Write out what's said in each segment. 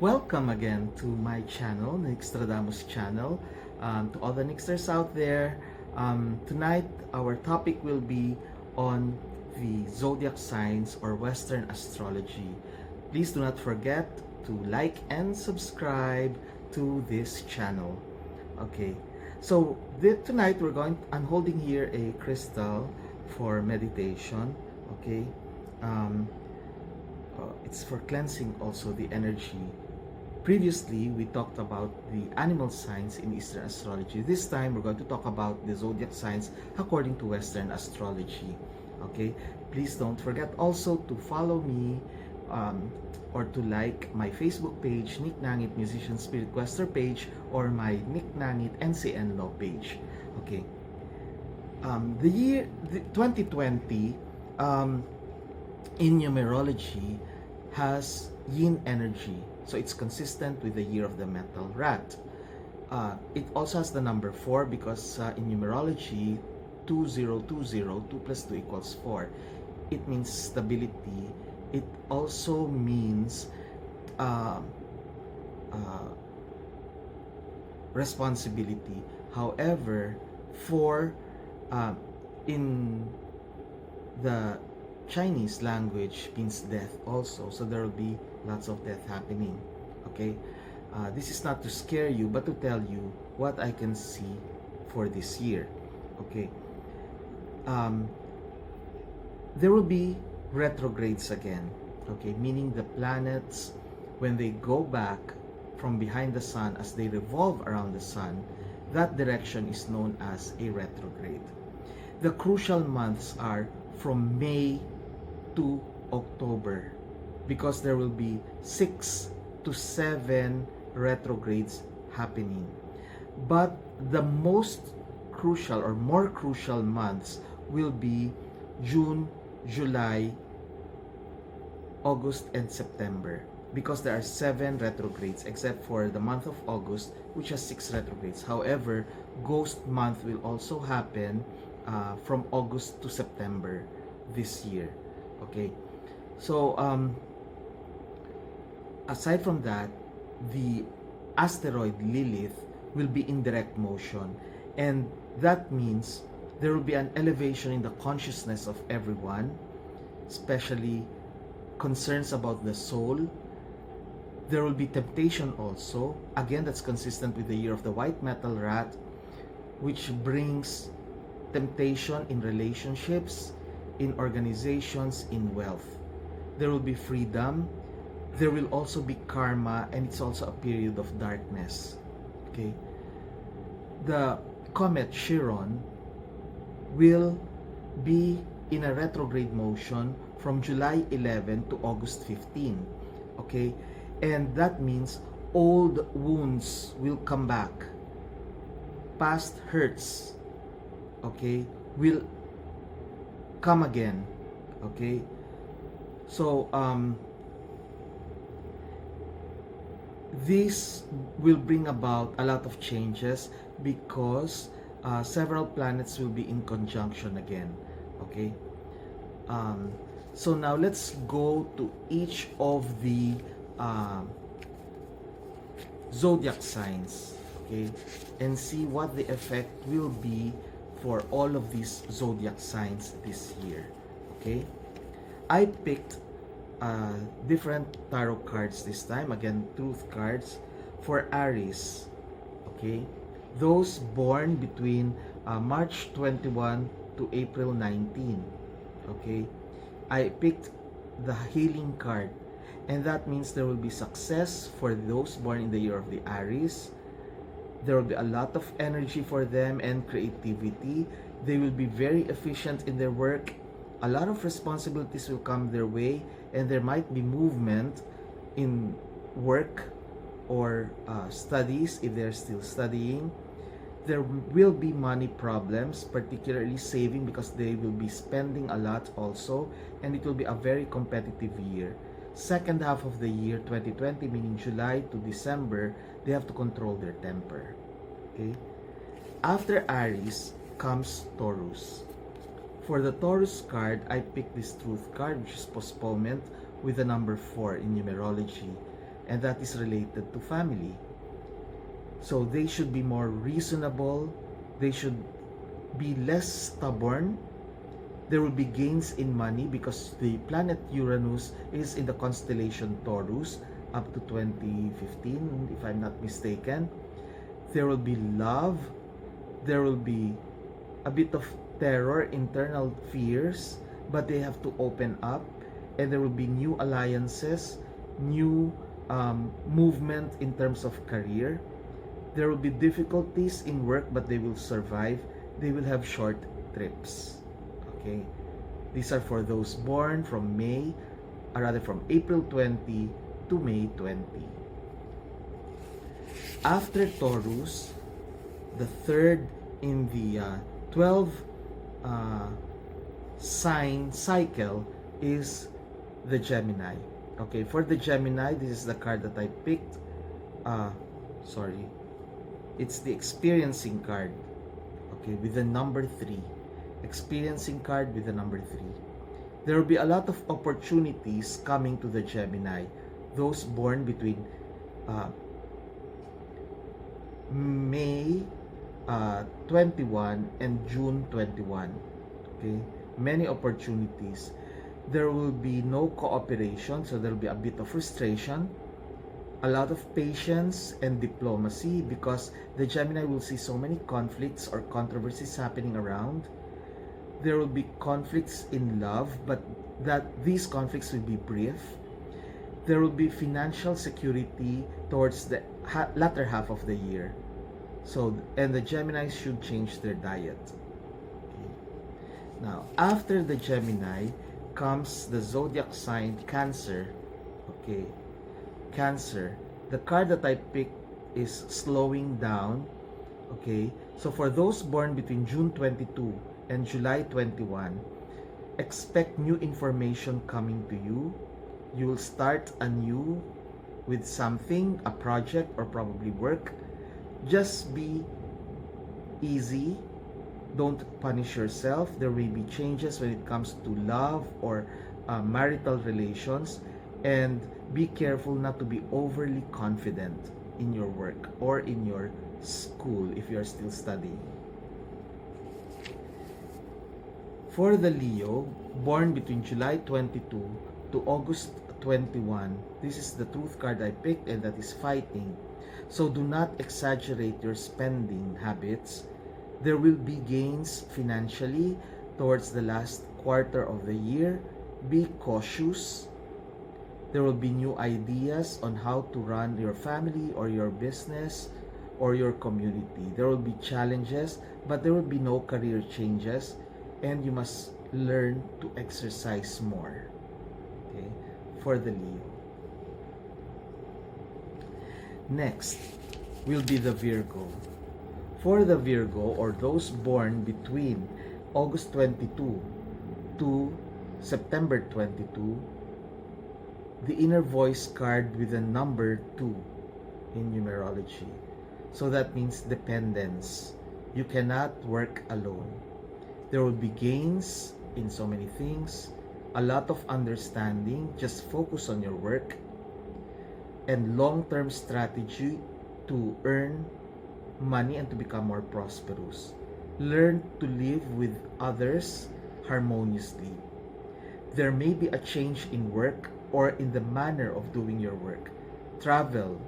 Welcome again to my channel, Nixtradamus channel. To all the Nixters out there, tonight our topic will be on the zodiac signs or Western astrology. Please do not forget to like and subscribe to this channel. Okay, so tonight I'm holding here a crystal for meditation. Okay, um, it's for cleansing also the energy. Previously, we talked about the animal signs in Eastern astrology. This time, we're going to talk about the zodiac signs according to Western astrology. Okay, please don't forget also to follow me or to like my Facebook page, Nick Nangit Musician Spirit Quester page, or my Nick Nangit NCN Law page. Okay, the year 2020 in numerology has yin energy, so it's consistent with the year of the metal rat. It also has the number 4 because in numerology 2020, 2 plus 2 equals 4. It means stability. It also means uh, uh, responsibility. However, 4 in the Chinese language means death also, so there will be lots of death happening. Okay, this is not to scare you but to tell you what I can see for this year. Okay, there will be retrogrades again. Okay, meaning the planets, when they go back from behind the sun as they revolve around the sun, that direction is known as a retrograde. The crucial months are from May to October because there will be 6 to 7 retrogrades happening. But the most crucial or more crucial months will be June, July, August, and September because there are 7 retrogrades except for the month of August, which has 6 retrogrades. However, ghost month will also happen from August to September this year. Okay, so aside from that, the asteroid Lilith will be in direct motion, and that means there will be an elevation in the consciousness of everyone, especially concerns about the soul. There will be temptation also, again that's consistent with the year of the white metal rat, which brings temptation in relationships, in organizations, in wealth. There will be freedom. There will also be karma, and it's also a period of darkness. Okay, the comet Chiron will be in a retrograde motion from July 11 to August 15. Okay, and that means old wounds will come back, past hurts, okay, will come again. Okay, so this will bring about a lot of changes because several planets will be in conjunction again. Okay, so now let's go to each of the zodiac signs, okay, and see what the effect will be for all of these zodiac signs this year. Okay, I picked different tarot cards this time, again truth cards for Aries. Okay, those born between March 21 to April 19. Okay, I picked the healing card, and that means there will be success for those born in the year of the Aries. There will be a lot of energy for them and creativity. They will be very efficient in their work. A lot of responsibilities will come their way, and there might be movement in work or studies if they're still studying. There will be money problems, particularly saving, because they will be spending a lot also, and it will be a very competitive year. Second half of the year 2020, meaning July to December, they have to control their temper. Okay, after Aries comes Taurus. For the Taurus card, I picked this truth card, which is postponement, with the number 4 in numerology. and that is related to family. So they should be more reasonable, they should be less stubborn. There will be gains in money because the planet Uranus is in the constellation Taurus up to 2015, if I'm not mistaken. There will be love, there will be a bit of terror, internal fears, but they have to open up, and there will be new alliances, new movement in terms of career. There will be difficulties in work, but they will survive. They will have short trips. Okay, these are for those born from from April 20 to May 20. After Taurus, the third in the 12 sign cycle is the Gemini. Okay, for the Gemini, this is the card that I picked. It's the experiencing card. Okay, with the number 3. Experiencing card with the number 3. There will be a lot of opportunities coming to the Gemini. Those born between May 21 and June 21. Okay, many opportunities. There will be no cooperation, so there will be a bit of frustration, a lot of patience and diplomacy, because the Gemini will see so many conflicts or controversies happening around. There will be conflicts in love, but these conflicts will be brief. There will be financial security towards the latter half of the year. So, and the Geminis should change their diet. Okay. Now, after the Gemini comes the zodiac sign Cancer. Okay, Cancer. The card that I picked is slowing down. Okay, so for those born between June 22 and July 21, expect new information coming to you. You will start anew with something, a project, or probably work. Just be easy. Don't punish yourself. There may be changes when it comes to love or marital relations, and be careful not to be overly confident in your work or in your school if you are still studying. For the Leo, born between July 22 to August 21, this is the truth card I picked, and that is fighting. So do not exaggerate your spending habits. There will be gains financially towards the last quarter of the year. Be cautious. There will be new ideas on how to run your family or your business or your community. There will be challenges, but there will be no career changes, and you must learn to exercise more. Okay, for the Leo. Next will be the Virgo. For the Virgo, or those born between August 22 to September 22, the inner voice card with the number 2 in numerology. So that means dependence. You cannot work alone. There will be gains in so many things, a lot of understanding. Just focus on your work, and long-term strategy to earn money and to become more prosperous. Learn to live with others harmoniously. There may be a change in work or in the manner of doing your work. Travel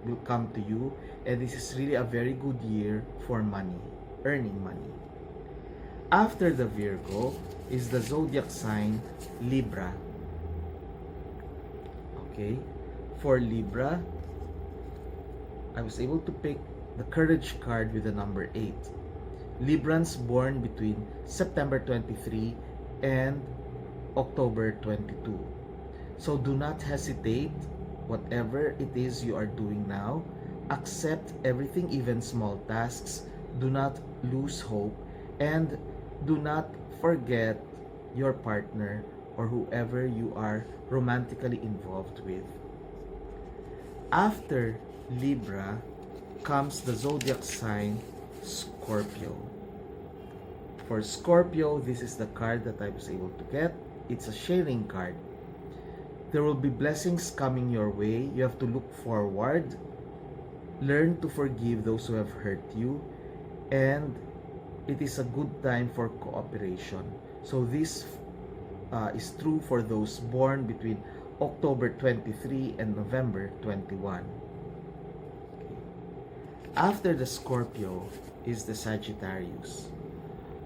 will come to you, and this is really a very good year for money, earning money. After the Virgo is the zodiac sign Libra. Okay, for Libra, I was able to pick the courage card with the number 8. Librans born between September 23 and October 22. So do not hesitate. Whatever it is you are doing now, accept everything, even small tasks. Do not lose hope, and do not forget your partner or whoever you are romantically involved with. After Libra comes the zodiac sign Scorpio. For Scorpio, this is the card that I was able to get. It's a sharing card. There will be blessings coming your way. You have to look forward. Learn to forgive those who have hurt you. And it is a good time for cooperation. So this is true for those born between October 23 and November 21. Okay. After the Scorpio is the Sagittarius.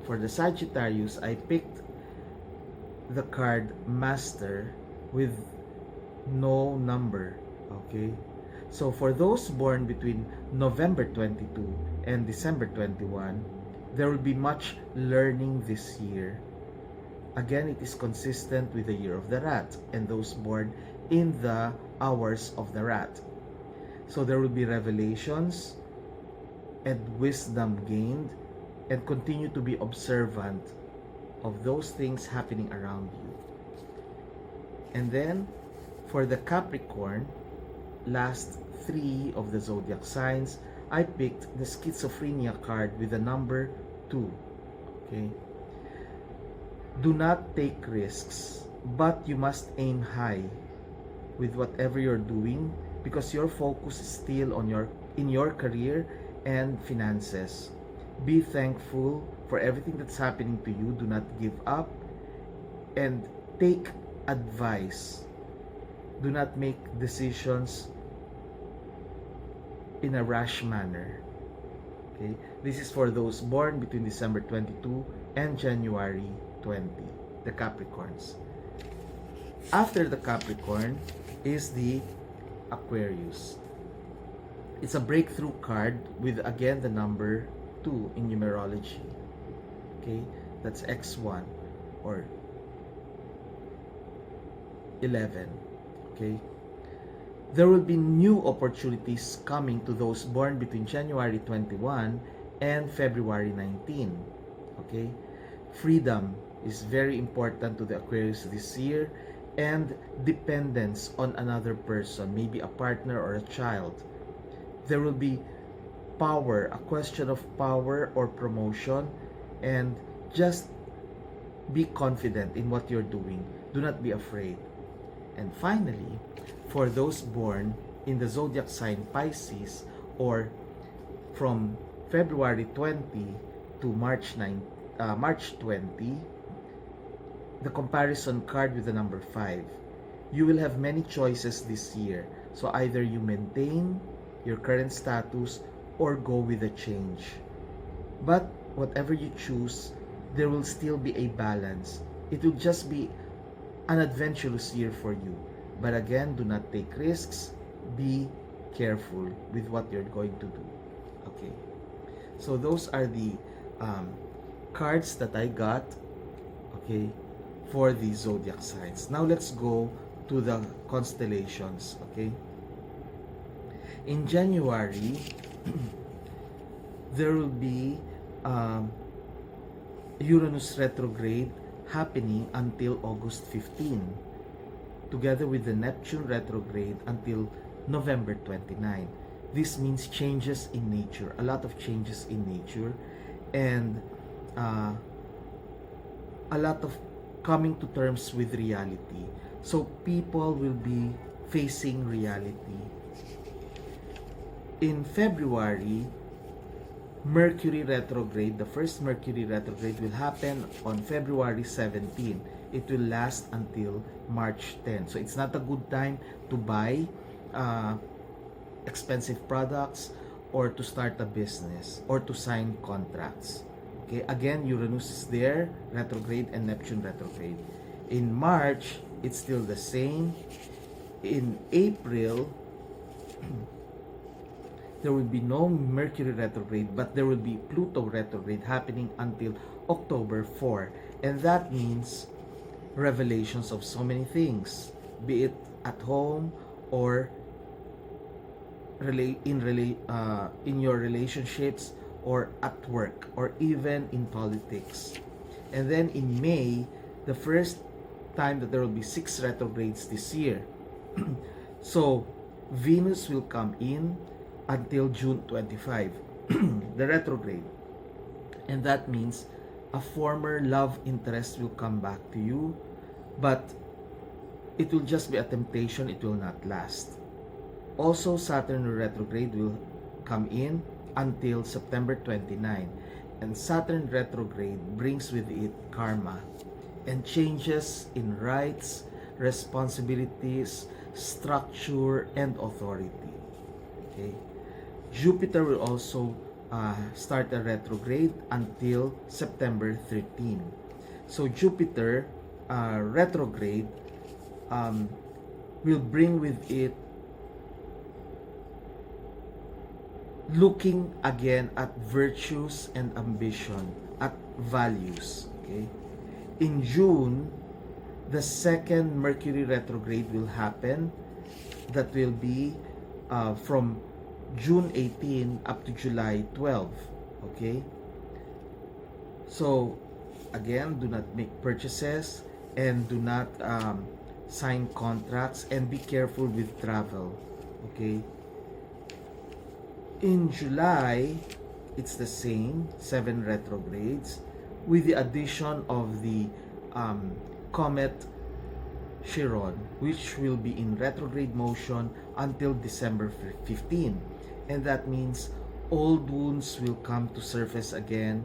For the Sagittarius, I picked the card Master with no number. Okay. So for those born between November 22 and December 21, there will be much learning this year. Again, it is consistent with the year of the rat and those born in the hours of the rat. So there will be revelations and wisdom gained, and continue to be observant of those things happening around you. And then for the Capricorn, last 3 of the zodiac signs, I picked the schizophrenia card with the number 2. Okay. Do not take risks, but you must aim high with whatever you're doing, because your focus is still on your career and finances. Be thankful for everything that's happening to you. Do not give up, and take advice. Do not make decisions in a rash manner. Okay? This is for those born between December 22 and January 20, the Capricorns. After the Capricorn is the Aquarius. It's a breakthrough card with, again, the number 2 in numerology. Okay? That's X1 or 11. Okay? There will be new opportunities coming to those born between January 21 and February 19. Okay? Freedom is very important to the Aquarius this year, and dependence on another person, maybe a partner or a child. There will be power, a question of power or promotion, and just be confident in what you're doing. Do not be afraid. And finally, for those born in the zodiac sign Pisces, or from February 20 to March 20, the comparison card with the number 5. You will have many choices this year. So either you maintain your current status or go with a change. But whatever you choose, there will still be a balance. It will just be an adventurous year for you. But again, do not take risks. Be careful with what you're going to do. Okay. So those are the cards that I got, okay, for the zodiac signs. Now let's go to the constellations. Okay. In January, there will be Uranus retrograde happening until August 15, together with the Neptune retrograde until November 29. This means changes in nature, a lot of changes in nature, and a lot of coming to terms with reality. So people will be facing reality. In February, Mercury retrograde, the first Mercury retrograde will happen on February 17. It will last until March 10. So it's not a good time to buy expensive products or to start a business or to sign contracts. Okay, again, Uranus is there, retrograde, and Neptune retrograde. In March, it's still the same. In April, there will be no Mercury retrograde, but there will be Pluto retrograde happening until October 4. And that means revelations of so many things, be it at home or in your relationships, or at work, or even in politics. And then in May, the first time that there will be 6 retrogrades this year. So Venus will come in until June 25, the retrograde. And that means a former love interest will come back to you, but it will just be a temptation, it will not last. Also, Saturn retrograde will come in until September 29, and Saturn retrograde brings with it karma and changes in rights, responsibilities, structure, and authority. Okay. Jupiter will also start a retrograde until September 13. So Jupiter retrograde will bring with it looking again at virtues and ambition, at values. Okay. In June, the second Mercury retrograde will happen. That will be from June 18 up to July 12. Okay. So, again, do not make purchases and do not sign contracts, and be careful with travel. Okay. In July, it's the same, 7 retrogrades, with the addition of the comet Chiron, which will be in retrograde motion until December 15. And that means old wounds will come to surface again.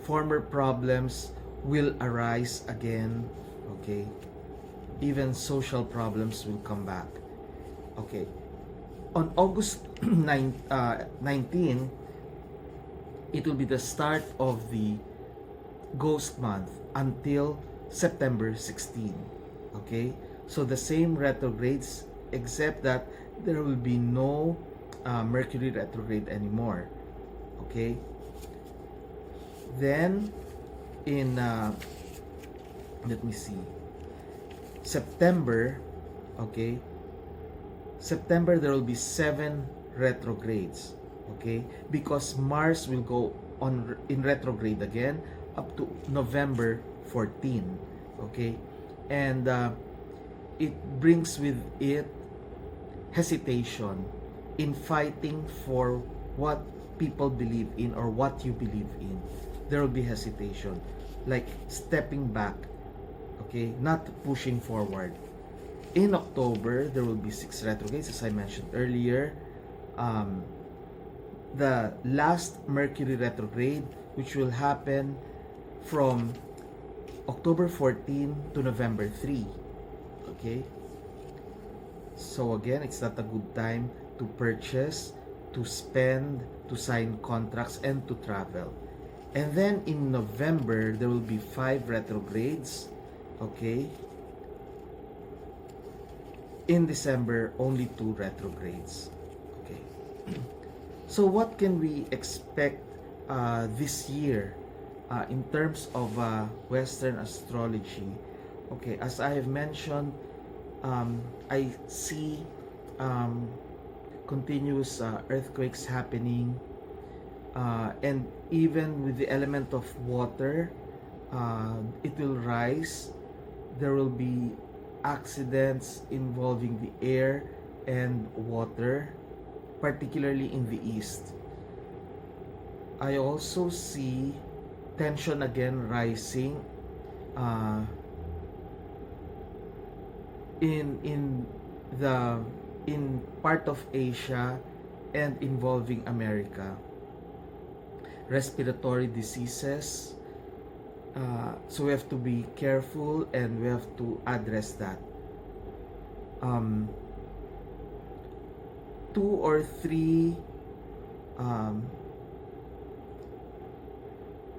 Former problems will arise again. Okay. Even social problems will come back. Okay. On August 19, it will be the start of the ghost month until September 16. Okay, so the same retrogrades, except that there will be no Mercury retrograde anymore. Okay, then in let me see, September. Okay, September there will be 7 retrogrades. Okay, because Mars will go on in retrograde again up to November 14. Okay, and it brings with it hesitation in fighting for what people believe in or what you believe in. There will be hesitation, like stepping back. Okay, not pushing forward. In October, there will be 6 retrogrades, as I mentioned earlier. The last Mercury retrograde, which will happen from October 14 to November 3. Okay? So again, it's not a good time to purchase, to spend, to sign contracts, and to travel. And then in November, there will be 5 retrogrades. Okay? In December, only 2 retrogrades. Okay. So what can we expect this year in terms of Western astrology? Okay, as I have mentioned, I see continuous earthquakes happening, and even with the element of water, it will rise. There will be accidents involving the air and water, particularly in the east. I also see tension again rising in part of Asia and involving America. Respiratory diseases. So we have to be careful and we have to address that. 2 or 3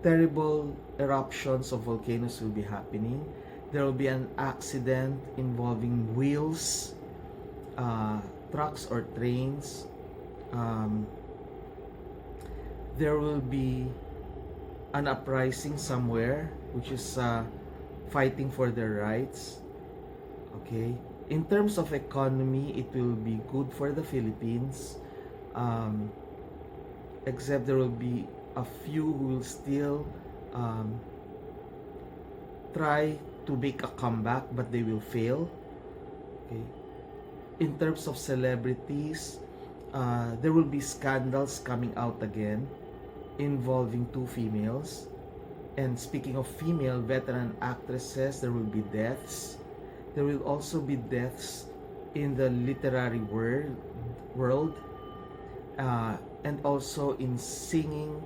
terrible eruptions of volcanoes will be happening. There will be an accident involving wheels, trucks or trains. There will be an uprising somewhere which is fighting for their rights. Okay, in terms of economy, it will be good for the Philippines, except there will be a few who will still try to make a comeback, but they will fail. Okay, in terms of celebrities, there will be scandals coming out again involving 2 females. And speaking of female veteran actresses, there will be deaths. There will also be deaths in the literary world, and also in singing.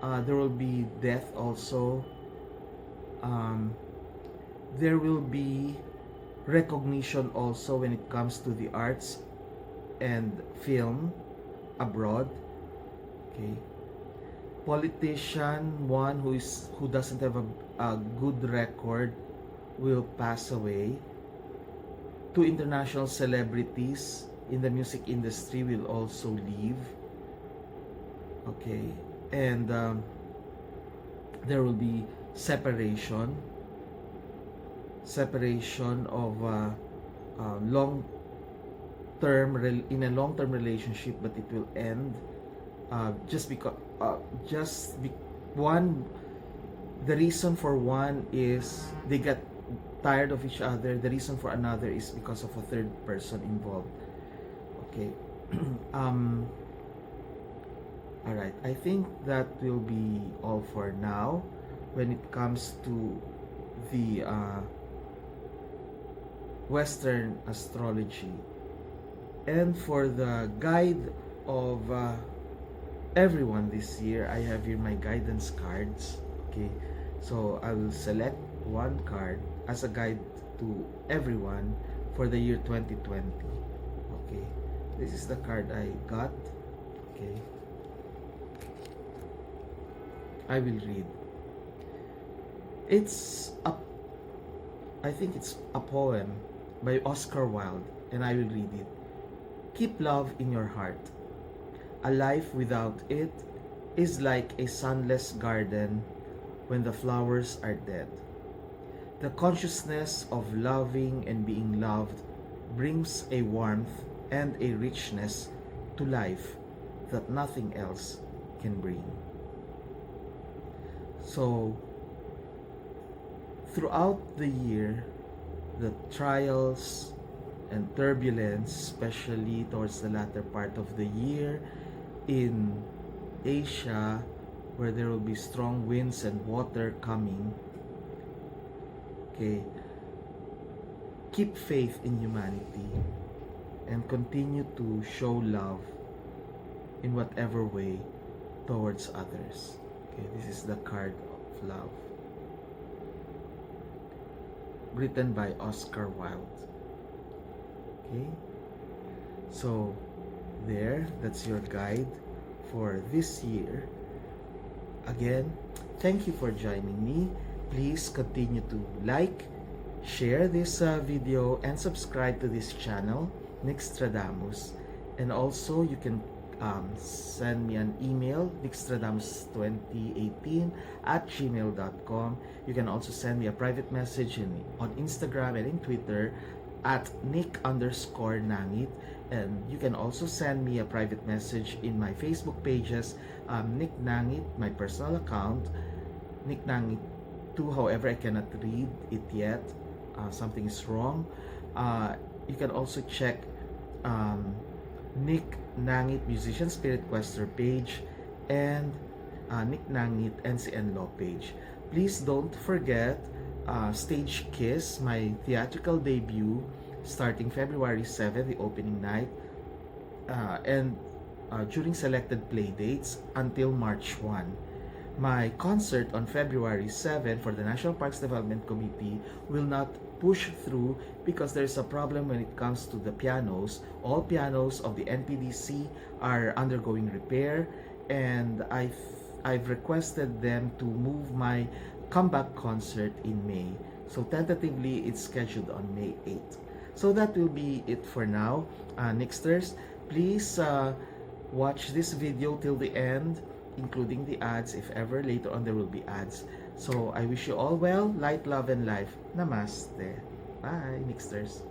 There will be death also. There will be recognition also when it comes to the arts and film abroad. Okay. Politician, one who doesn't have a good record, will pass away. Two international celebrities in the music industry will also leave. Okay. And there will be separation of long term in a long term relationship, but it will end just because one, the reason for one is they got tired of each other. The reason for another is because of a third person involved. Okay. All right, I think that will be all for now when it comes to the Western astrology. And for the guide of everyone this year, I have here my guidance cards. Okay, so I will select one card as a guide to everyone for the year 2020. Okay, this is the card I got. Okay, I will read. I think it's a poem by Oscar Wilde, and I will read it. Keep love in your heart. A life without it is like a sunless garden when the flowers are dead. The consciousness of loving and being loved brings a warmth and a richness to life that nothing else can bring. So, throughout the year, the trials and turbulence, especially towards the latter part of the year in Asia, where there will be strong winds and water coming. Okay, keep faith in humanity and continue to show love in whatever way towards others. Okay, this is the card of love, written by Oscar Wilde. Okay, so that's your guide for this year. Again, thank you for joining me. Please continue to like, share this video, and subscribe to this channel, Nixtradamus. And also, you can send me an email, nixtradamus2018@gmail.com. You can also send me a private message on Instagram and in Twitter at Nick_Nangit, and you can also send me a private message in my Facebook pages, Nick Nangit, my personal account, Nick Nangit 2. However, I cannot read it yet. Something is wrong. You can also check Nick Nangit Musician Spirit Quester page and Nick Nangit NCN Law page. Please don't forget Stage Kiss, my theatrical debut, starting February 7th, the opening night, and during selected play dates until March 1. My concert on February 7 for the National Parks Development Committee will not push through because there's a problem when it comes to the pianos. All pianos of the NPDC are undergoing repair, and I've requested them to move my comeback concert in May. So tentatively, it's scheduled on May 8th. So that will be it for now. Nixters, please watch this video till the end, including the ads. If ever later on there will be ads. So I wish you all well, light, love, and life. Namaste. Bye, Nixters.